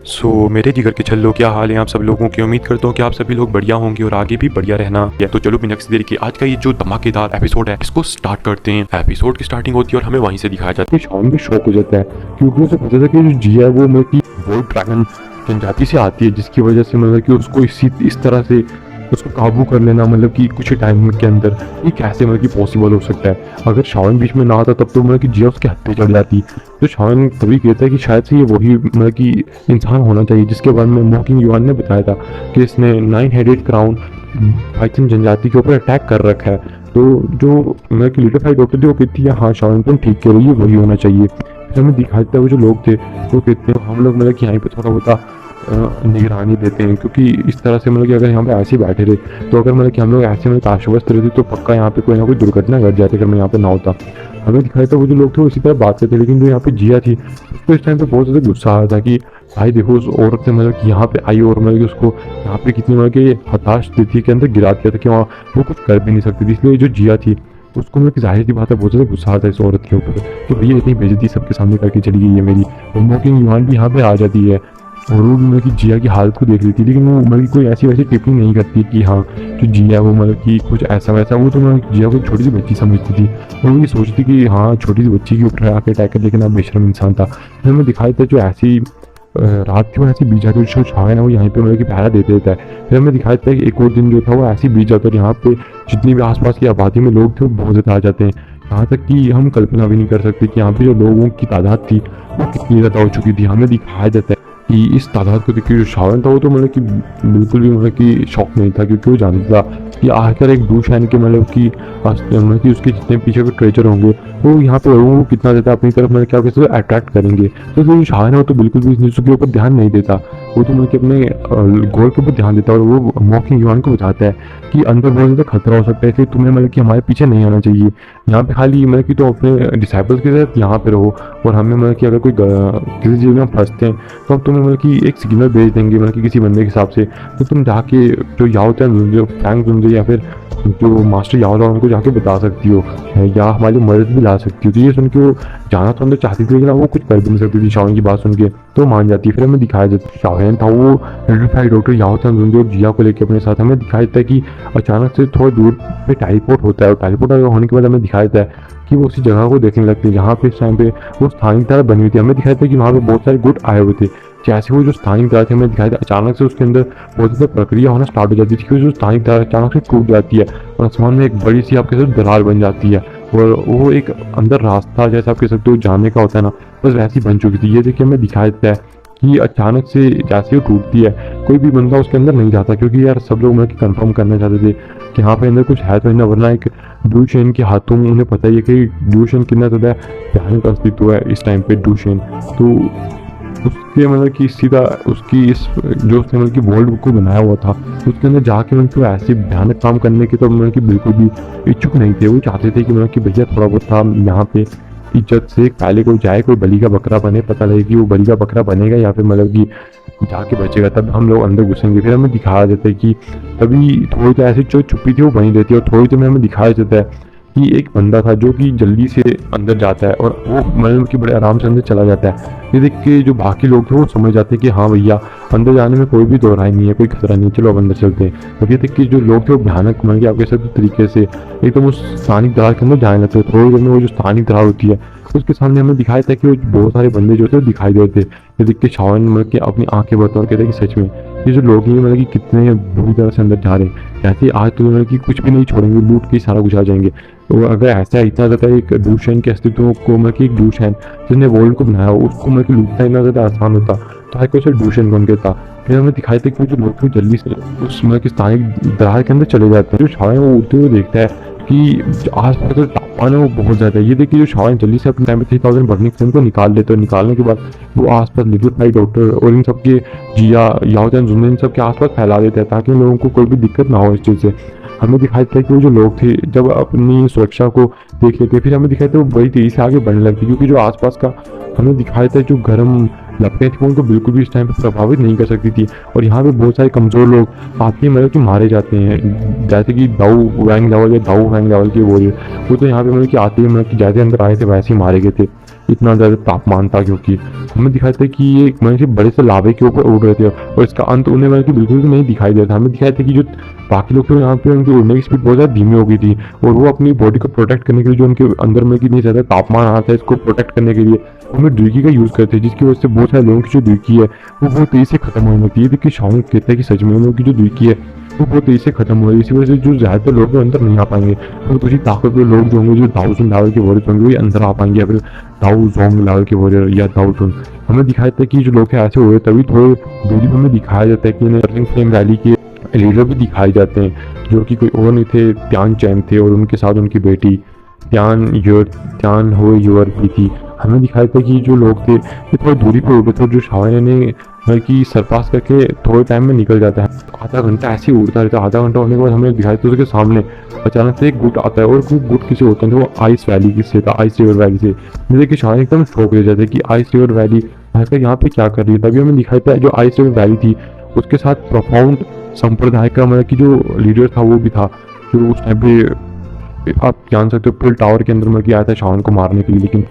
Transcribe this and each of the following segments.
मेरे जिगर के छल्लों, क्या हाल है आप सब लोगों की। उम्मीद करता हूँ कि आप सभी लोग बढ़िया होंगे और आगे भी बढ़िया रहना है। तो चलो बिना किसी देरी के आज का ये जो धमाकेदार एपिसोड है इसको स्टार्ट करते हैं। एपिसोड की स्टार्टिंग होती है और हमें वहीं से दिखाया जाता है। शाम भी शौक हो जाता है क्योंकि उसे पता था कि जो जिया है वो मतलब कि वोल्ड ड्रैगन जनजाति से आती है, जिसकी वजह से मतलब कि उसको इस तरह से उसको काबू कर लेना मतलब कि कुछ टाइम के अंदर ये कैसे मतलब कि पॉसिबल हो सकता है। अगर शावन बीच में ना आता तब तो मतलब कि जिया उसके हत्थे चढ़ जाती। तो शावन तभी कहता है कि शायद से ये वही मतलब कि इंसान होना चाहिए जिसके बारे में मॉकिंग युआन ने बताया था कि इसने 9 हेडेड क्राउन पाइथन जनजाति के ऊपर अटैक कर रखा है। तो जो मतलब कि लिटिल फाइट डॉक्टर थे वो कहती है हाँ शावन तुम ठीक कह रही है, वही होना चाहिए। फिर हमें दिखाता है वो जो लोग थे वो कहते हैं हम लोग मतलब कि यहाँ पे थोड़ा बहुत निगरानी देते हैं, क्योंकि इस तरह से मतलब कि अगर यहाँ पे ऐसे ही बैठे रहे तो अगर मतलब कि हम लोग ऐसे में ताशवस्त रहते तो पक्का यहाँ पे कोई ना कोई दुर्घटना घट जाती अगर मैं यहाँ पे ना होता। हमें दिखाया था वो जो लोग थे वो इसी तरह बात करते, लेकिन जो यहाँ पे जिया थी उसको इस टाइम पे बहुत ज़्यादा गुस्सा आ रहा था कि भाई देखो उस औरत ने मतलब कि यहाँ पे आई और मतलब कि उसको यहाँ पे कितनी मतलब कि हताश स्थिति के अंदर गिरा दिया था कि वहाँ वो कुछ कर भी नहीं सकती थी। इसलिए जो जिया थी उसको मतलब कि जाहिर सी बात है बहुत ज़्यादा गुस्सा आता है इस औरत के ऊपर कि भैया इतनी बेइज्जती सबके सामने करके चली गई है मेरी। और मॉकिंग युआन भी यहाँ पे आ जाती है और वो मतलब कि जिया की हालत को देख लेती है, लेकिन वो मतलब कि कोई ऐसी वैसी टिप्पणी नहीं करती कि हाँ जो जिया है वो मतलब कि कुछ ऐसा वैसा। वो तो मतलब जिया को छोटी सी बच्ची समझती थी और वो ये सोचती कि हाँ छोटी सी बच्ची के ऊपर आके अटैक कर, लेकिन आप बेशरम इंसान था। फिर हमें दिखाई था जो ऐसी रात थी वो ऐसी बीत जाती है, जो छाया ना वो यहाँ पे मतलब कि पहरा देते देता है। फिर हमें दिखाई था कि एक और दिन जो था वो ऐसी बीत जाता है, यहाँ पे जितनी भी आसपास की आबादी में लोग थे वो बहुत ज़्यादा आ जाते हैं। यहाँ तक कि हम कल्पना भी नहीं कर सकते कि यहाँ पे जो लोगों की तादाद थी वो कितनी ज़्यादा हो चुकी थी। हमें दिखाया जाता है कि इस तादाद को देखकर जो शावन था वो तो मतलब कि बिल्कुल भी मतलब कि शौक नहीं था, क्योंकि वो जानता था कि आखिर एक डूशैन के मतलब कि उसके जितने पीछे के ट्रेजर होंगे वो यहाँ पे लोगों को कितना ज़्यादा अपनी तरफ मतलब क्या कैसे अट्रैक्ट करेंगे। तो जो शावन है वो तो बिल्कुल भी इस न्यूज़ के ऊपर ध्यान नहीं देता, वो तो मतलब कि अपने गोल के ऊपर ध्यान देता है। और वो मॉकिंग युआन को बताता है कि अंदर बहुत ज़्यादा खतरा हो सकता है, इसलिए तुम्हें मतलब कि हमारे पीछे नहीं आना चाहिए। यहाँ पे खाली मतलब कि तो अपने डिसाइपल्स के साथ यहाँ पे रहो और हमें मतलब कि अगर कोई किसी चीज़ में फंसते हैं तो हम तुम्हें मतलब कि एक सिग्नल भेज देंगे मतलब कि किसी बंदे के हिसाब से, तो तुम जाके जो याओ जो फैंग जुनजे या फिर जो मास्टर याओ उनको जाके बता सकती हो या हमारी मदद भी ला सकती हो। तो ये सुन के वो जाना तो अंदर चाहती थी, लेकिन वो कुछ कर भी नहीं सकती थी शाओन की बात सुन के, तो मान जाती है। फिर हमें दिखाया जाता है शाओन था वो रेडिफाइड डॉक्टर याओ जुनजे और जिया को लेकर अपने साथ। हमें दिखाया जाता है कि अचानक से थोड़ा दूर पे टेलीपोर्ट होता है और टेलीपोर्ट होने के बाद हमें दिखाया जाता है कि वो उसी जगह को देखने लगते हैं जहाँ पे इस टाइम पे वो स्थानीय तरह बनी हुई थी। हमें दिखाया था कि वहाँ पे बहुत सारे गुट आए हुए थे। जैसे वो जो स्थानिक दरार थे हमें दिखाया था अचानक से उसके अंदर बहुत ज़्यादा प्रक्रिया होना स्टार्ट हो जाती है, क्योंकि जो स्थानिक दरार अचानक से टूट जाती है और आसमान में एक बड़ी सी आपके साथ दरार बन जाती है और वो एक अंदर रास्ता जैसा आप कह सकते हो जाने का होता है ना, बस वैसी बन चुकी थी। ये देखिए हमें दिखाया जाता है कि अचानक से जैसे वो टूटती है कोई भी बंदा उसके अंदर नहीं जाता, क्योंकि यार सब लोग मतलब कंफर्म करना चाहते थे कि यहाँ पे अंदर कुछ है तो नहीं, वरना एक डूशेन के हाथों में उन्हें पता ही है कि डूशेन कितना ज़्यादा भयानक अस्तित्व है इस टाइम पे डूशेन। तो उसके मतलब कि सीधा उसकी इस जो उसने मतलब कि वर्ल्ड बुक को बनाया हुआ था उसके अंदर जाके मतलब कि वो ऐसे भयानक काम करने के तो मतलब कि बिल्कुल भी इच्छुक नहीं थे। वो चाहते थे कि मतलब कि भैया थोड़ा बहुत था यहाँ पे इज्जत से पहले कोई जाए, कोई बलि का बकरा बने, पता लगे कि वो बलि का बकरा बनेगा या फिर मतलब कि जाके बचेगा, तब हम लोग अंदर घुसेंगे। फिर हमें दिखाया जाता है कि तभी थोड़ी तो ऐसी जो छुपी थी वो बनी रहती है और थोड़ी देर में हमें दिखाया जाता है कि एक बंदा था जो कि जल्दी से अंदर जाता है और वो मतलब कि बड़े आराम से अंदर चला जाता है। ये देख के जो बाकी लोग थे वो समझ जाते हैं कि हाँ भैया अंदर जाने में कोई भी दो राय नहीं है, कोई खतरा नहीं है, चलो अब अंदर चलते हैं। तो ये देख के जो लोग थे वो भयानक मतलब कि आपके सब तरीके से एकदम उस स्थानिक दरार के अंदर जाने लगते हैं। थोड़ी देर में वो जो स्थानिक दरार होती है उसके सामने हमें दिखाया था कि वो बहुत सारे बंदे जो थे वो दिखाई देते। ये देख के शावन मतलब कि अपनी आंखें भरते और कहते हैं कि सच में ये जो लोग हैं मतलब कि कितने बुरी तरह से अंदर जा रहे हैं, जैसे आज तो मतलब कि कुछ भी नहीं छोड़ेंगे, लूट के सारा कुछ आ जाएंगे। तो अगर ऐसा इतना ज़्यादा एक डूशैन के अस्तित्व को मतलब कि एक डूशैन जिसने वर्ल्ड को बनाया उसको मतलब कि लूटना इतना ज़्यादा आसान होता तो हर कोई डूशैन बन के था। फिर हमें दिखाई था कि जो लोग थे जल्दी से उस मतलब कि स्थानिक दरार के अंदर चले जाते हैं। जो शावन वो उड़ते हुए देखता है कि आस पास जो तापमान है वो बहुत ज़्यादा है। ये देखिए जो शावन जल्दी से अपने टाइम पे 3000 बर्निंग फ्लेम को निकाल लेते हैं। निकालने के बाद वो आसपास लिटिल फाइट डॉक्टर और इन सब के जिया याओ जुनजे इन सब के आसपास फैला देते हैं ताकि लोगों को कोई भी दिक्कत ना हो इस चीज़ से। हमें दिखाई देता है कि वो जो लोग थे जब अपनी सुरक्षा को देख लेते फिर हमें दिखाई देता है वो बड़ी तेज़ी से आगे बढ़ने लगती, क्योंकि जो आसपास का हमें दिखाई देता है जो गर्म लपटें थी उनको बिल्कुल भी इस टाइम पे प्रभावित नहीं कर सकती थी। और यहाँ पे बहुत सारे कमज़ोर लोग आते हैं मतलब कि मारे जाते हैं, जैसे कि दाऊ वैंग लेवल या दाऊ वैंग लेवल के वॉरियर वो तो यहाँ पे मतलब कि आते ही मतलब कि जैसे अंदर आए थे वैसे ही मारे गए थे। इतना ज़्यादा तापमान था, क्योंकि हमें दिखाया था कि ये मतलब कि बड़े से लावे के ऊपर उड़ रहे थे और इसका अंत उन्हें मतलब कि बिल्कुल भी नहीं दिखाई दे रहा था। हमें दिखाया था कि जो बाकी लोग थे यहाँ पे उनकी उड़ने की स्पीड बहुत ज़्यादा धीमी हो गई थी और वो अपनी बॉडी को प्रोटेक्ट करने के लिए, जो उनके अंदर में कितनी ज़्यादा तापमान आ रहा था, इसको प्रोटेक्ट करने के लिए हमें ड्यूकी का यूज़ करते हैं, जिसकी वजह से बहुत सारे लोगों की जो ड्यूकी है वो बहुत तेज़ी से खत्म होने लगती है। देखिए शाओन कहता है कि सच में उन लोगों की जो ड्यूकी है वो बहुत तेज़ी से खत्म हो रही है, इसी वजह से जो ज़्यादातर लोग अंदर नहीं आ पाएंगे और कुछ ही ताकतवर लोग जो होंगे, जो दाऊसन लेवल के वॉरियर होंगे, वही अंदर आ पाएंगे, या फिर दाऊ जोंग लेवल के वॉरियर या दाऊसन। हमें दिखाया था कि जो लोग हैं ऐसे हुए, तभी थोड़े दूरी पर हमें दिखाया जाता है कि इन्हें फ्लेम रैली के लीडर भी दिखाए जाते हैं, जो कि कोई और नहीं थे, त्यान चैन थे और उनके साथ उनकी बेटी त्यान हो यूर भी थी। हमें दिखाया था कि जो लोग थे ये थोड़ी दूरी पर उड़े थे और जो शाओन ने मतलब कि सरपास करके थोड़े टाइम में निकल जाता है। आधा घंटा ऐसे ही उड़ता रहता है। आधा घंटा होने के बाद हमें दिखाया था उसके सामने अचानक से एक गुट आता है और वो गुट किसी होता है, वो आइस वैली की से था, आइस रिवर वैली से। जैसे कि शाओन एकदम शौक ले जाता है कि आइस रिवर वैली आकर यहाँ पे क्या कर रही है। तभी हमें दिखाया था जो आइस रिवर वैली थी उसके साथ प्रोफाउंड संप्रदाय का मतलब कि जो लीडर था वो भी था, जो उस टाइम पे आप जान सकते हो पिल टावर के अंदर मतलब आया था शाओन को मारने के लिए, लेकिन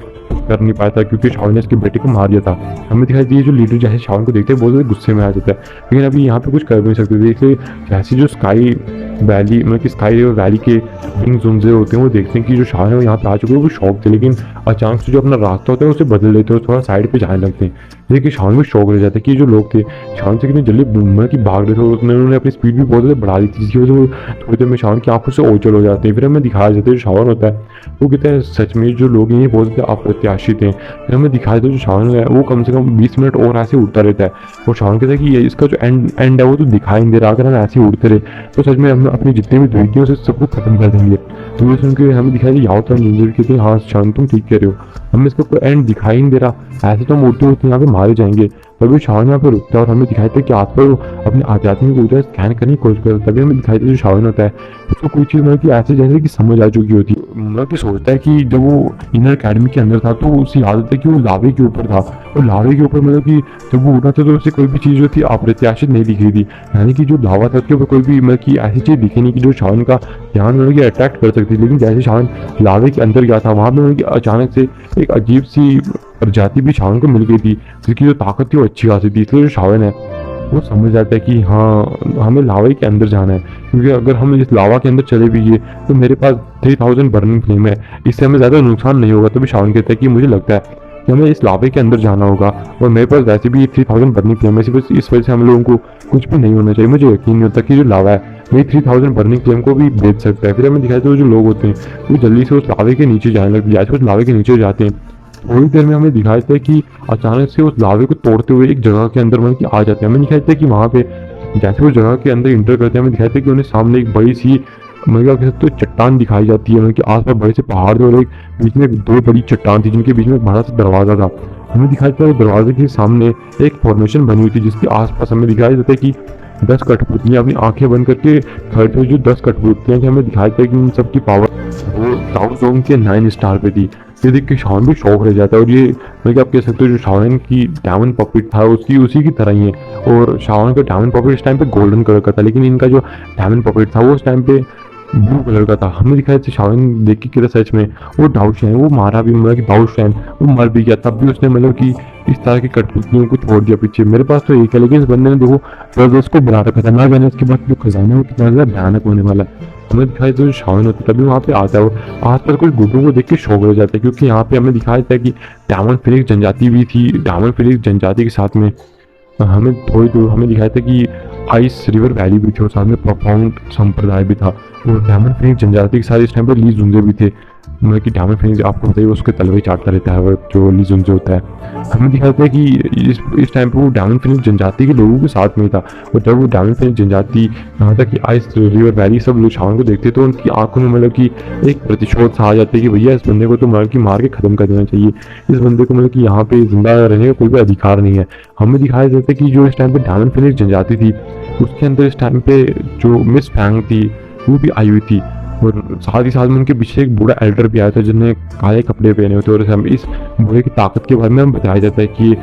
कर नहीं पाया था क्योंकि शाओन ने इसके बेटे को मार दिया था। हमें दिखाई दिया जो लीडर जैसे शाओन को देखते हैं बहुत ज़्यादा गुस्से में आ जाता है, लेकिन अभी यहाँ पे कुछ कर भी नहीं सकते थे। इसलिए जैसे जो स्काई वैली मतलब कि स्काई वैली के विंग जुनजे होते हैं वो देखते हैं कि जो शाओन है वो यहाँ पे आ चुके हैं, वो शौक थे, लेकिन अचानक से जो अपना रास्ता होता है उसे बदल लेते हैं और थोड़ा साइड पे जाने लगते हैं। देखिए शाओन में शौक रह जाता है कि जो लोग थे शाओन से कितनी जल्दी मतलब कि भाग रहे थे, उन्होंने अपनी स्पीड भी बहुत ज़्यादा बढ़ा दी थी, जिसकी वजह से वो थोड़ी देर में शाओन की आंखों से ओझल हो जाते हैं। फिर हमें दिखाया जाता है जो शाओन होता है वो कहता है सच में जो लोग हैं ये बहुत ज़्यादा अप्रत्याशित हैं। फिर हमें दिखाया था जो शाओन है वो कम से कम 20 मिनट और ऐसे उड़ता रहता है और शाओन कहता है कि ये इसका जो एंड है वो तो दिखाई नहीं दे रहा, अगर हम ऐसे ही उड़ते रहे तो सच में हम अपनी जितने भी दुर्गियों से सबको खत्म कर देंगे। तो ये सुन के हमें दिखाया कि याओ तन जिंजर कहते हैं हाँ शाओन तुम ठीक कह रहे हो, हमें इसका कोई एंड दिखाई नहीं दे रहा, ऐसे तो हम उड़ते उड़ते यहाँ पे मारे जाएंगे। तभी शाओन यहाँ पे रुकता है और हमें दिखाई था कि आसपास वो अपने आध्यात्मिक ऊर्जा स्कैन करने की कोशिश करता है। तभी हमें दिखाई था जो शाओन होता है उसको कोई चीज़ मतलब कि ऐसे जैसे कि समझ आ चुकी होती है, मतलब कि सोचता है कि जब वो इनर अकेडमी के अंदर था तो उसे याद आता है कि वो लावे के ऊपर था और लावे के ऊपर मतलब कि जब वो उड़ा था तो उसे कोई भी चीज़ जो थी अप्रत्याशित नहीं दिख रही थी, यानी कि जो लावा था उसके ऊपर कोई भी मतलब कि ऐसी चीज़ दिखी नहीं कि जो शाओन का ध्यान मतलब कि अट्रैक्ट कर सकती। लेकिन जैसे शाओन लावे के अंदर गया था वहाँ पर मतलब कि अचानक से एक अजीब सी प्रजाति भी शाओन को मिल गई थी जिसकी जो ताकत थी वो अच्छी खासी थी। इसलिए जो शाओन है वो समझ जाता है कि हाँ हमें लावा के अंदर जाना है, क्योंकि अगर हम इस लावा के अंदर चले भी गए तो मेरे पास 3000 बर्निंग फ्लेम है, इससे हमें ज़्यादा नुकसान नहीं होगा। तभी शाओन कहता है कि मुझे लगता है कि हमें इस लावे के अंदर जाना होगा और मेरे पास वैसे भी 3000 बर्निंग फ्लेम है, इस वजह से हम लोगों को कुछ भी नहीं होना चाहिए। मुझे यकीन नहीं होता कि जो लावा है वही 3000 बर्निंग फ्लेम को भी बेच सकता है। फिर हमें दिखाई देता है जो लोग होते हैं वो जल्दी से उस लावे के नीचे जाने लगते हैं। जैसे उस लावे के नीचे जाते हैं थोड़ी देर में हमें दिखाई देता है कि अचानक से उस लावे को तोड़ते हुए एक जगह के अंदर मतलब कि आ जाते हैं। हमें दिखाई देता है कि वहाँ पे जैसे वो जगह के अंदर इंटर करते हैं हमें दिखाई देता है कि उन्हें सामने एक बड़ी सी मतलब कह सकते हो चट्टान दिखाई जाती है, मतलब कि आसपास बड़े से पहाड़ थे और एक बीच में दो बड़ी चट्टान थी जिनके बीच में एक बड़ा सा दरवाजा था। हमें दिखाई देता है दरवाजे के सामने एक फॉर्मेशन बनी हुई थी जिसके आसपास हमें दिखाई देता है कि 10 कठपुतलियाँ अपनी आंखें बंद करके खड़े थे। जो 10 कठपुतलियाँ थी हमें दिखाई देता है कि उन सबकी पावर वो दाऊ जोंग के 9 स्टार पे थी। ये देख के शाओन भी शौक रह जाता है और ये मतलब आप कह सकते हो जो शाओन की डायमंड पॉकेट था उसकी उसी की तरह ही है और शाओन का डायमंड पॉकेट इस टाइम पे गोल्डन कलर का था, लेकिन इनका जो डायमंड पॉकेट था वो उस टाइम पे ब्लू कलर का था। हमें दिखाया था शाओन देख के सच में वो दाऊशैन वो मारा भी मतलब कि दाऊशैन वो मर भी गया, तब भी उसने मतलब कि इस तरह की कठपुतलियों को छोड़ दिया पीछे। मेरे पास तो एक है लेकिन इस बंदे ने देखो जबरदस्त को बना रखा था, ना जाने उसके बाद जो खजाना है वो कितना ज़्यादा भयानक होने वाला है। हमें दिखाई तो शाओन होता है तभी वहाँ पे आता है वो आसपास कुछ गुड्डों को देख के शौक हो जाता है, क्योंकि यहाँ पे हमें दिखाया जाता है कि डायमंड फिनिक्स जनजाति भी थी। डायमंड फिनिक्स जनजाति के साथ में हमें थोड़ी दूर हमें दिखाया था कि आइस रिवर वैली भी थी और साथ में प्रोफाउंड संप्रदाय भी था और डायमंड फिनिक्स जनजाति के साथ इस टाइम पर ली जुंजे भी थे। मतलब कि डायमंड फिनिक्स आपको बताइए उसके तलवे चाटता रहता है जो ली जुंजे होता है। हमें दिखाता है कि इस टाइम पर वो डायमंड फिनिक्स जनजाति के लोगों के साथ में था और जब वो डायमंड फिनिक्स जनजाति यहाँ तक कि आइस रिवर वैली सब लोग शाओन को देखते तो उनकी आंखों में मतलब कि एक प्रतिशोध सा आ जाता है कि भैया इस बंदे को तो मतलब कि मार के ख़त्म कर देना चाहिए, इस बंदे को मतलब कि यहाँ पे जिंदा रहने का कोई भी अधिकार नहीं है। हमें दिखाया जाता है कि जो इस टाइम पे डायमंड फिनिक्स जनजाति थी उसके अंदर इस टाइम पे जो मिस फैंग थी वो भी आई हुई थी और साथ ही साथ में उनके पीछे एक बूढ़ा एल्डर भी आया था जिन्हें काले कपड़े पहने हुए थे और हम इस बूढ़े की ताकत के बारे में हमें बताया जाता है कि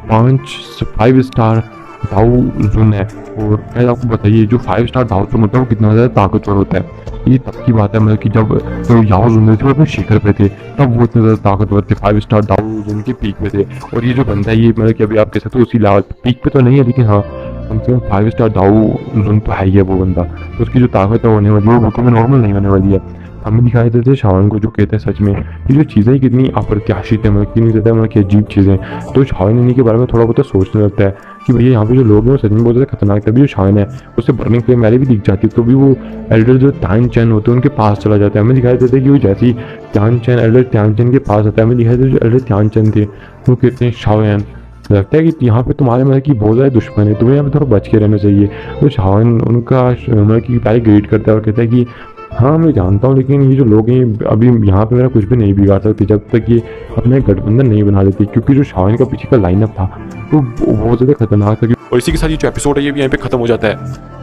5 स्टार दाऊ जुन है। और पहले आपको बताइए जो 5 स्टार दाऊ जुन होता है वो कितना ज़्यादा ताकतवर होता है। ये तब की बात है मतलब कि जब तो याओ जुन थे वो अपने शिखर पे थे, तब वो इतने ज़्यादा ताकतवर थे, 5 स्टार दाओ जुन के पीक पे थे। और ये जो बंदा है ये मतलब कि अभी आप कह सकते हो उसी लेवल पीक पे तो नहीं है, लेकिन हाँ कम से कम 5 स्टार दाओ जुन तो है ही है वो बंदा। तो उसकी जो ताकत है होने वाली है वो बिल्कुल नॉर्मल नहीं होने वाली है। हमें दिखाई देते थे शावन को जो कहते हैं सच में ये जो चीज़ें कितनी अप्रत्याशित है, मतलब कितनी ज़्यादा मतलब कि अजीब चीज़ें। तो शावन इन्हीं के बारे में थोड़ा बहुत सोचने लगता है कि भैया यहाँ पे जो लोग हैं वो सच में बहुत ज़्यादा खतरनाक है। अभी जो शावन है उससे बर्निंग फ्लेम मैरी भी दिख जाती है, तो भी वो एल्डर जो त्यान चैन होते हैं उनके पास चला जाता है। हमें दिखाई देता है कि वो जैसे ही त्यान चैन एल्डर त्यान चैन के पास आता है, हमें दिखाई देता है जो एल्डर त्यान चैन थे वो कहते हैं शावन लगता है कि यहाँ पे तुम्हारे मतलब कि बहुत ज़्यादा दुश्मन है, तुम्हें यहाँ पे थोड़ा बच के रहना चाहिए। तो शावन उनका मतलब कि पहले ग्रेट करता है और कहता है कि हाँ मैं जानता हूँ, लेकिन ये जो लोग हैं अभी यहाँ पे मेरा कुछ भी नहीं बिगाड़ सकते जब तक ये अपने गठबंधन नहीं बना लेते, क्योंकि जो शावन का पीछे का लाइनअप था वो बहुत ज़्यादा खतरनाक था। और इसी के साथ ये जो एपिसोड है ये भी यहाँ पे खत्म हो जाता है।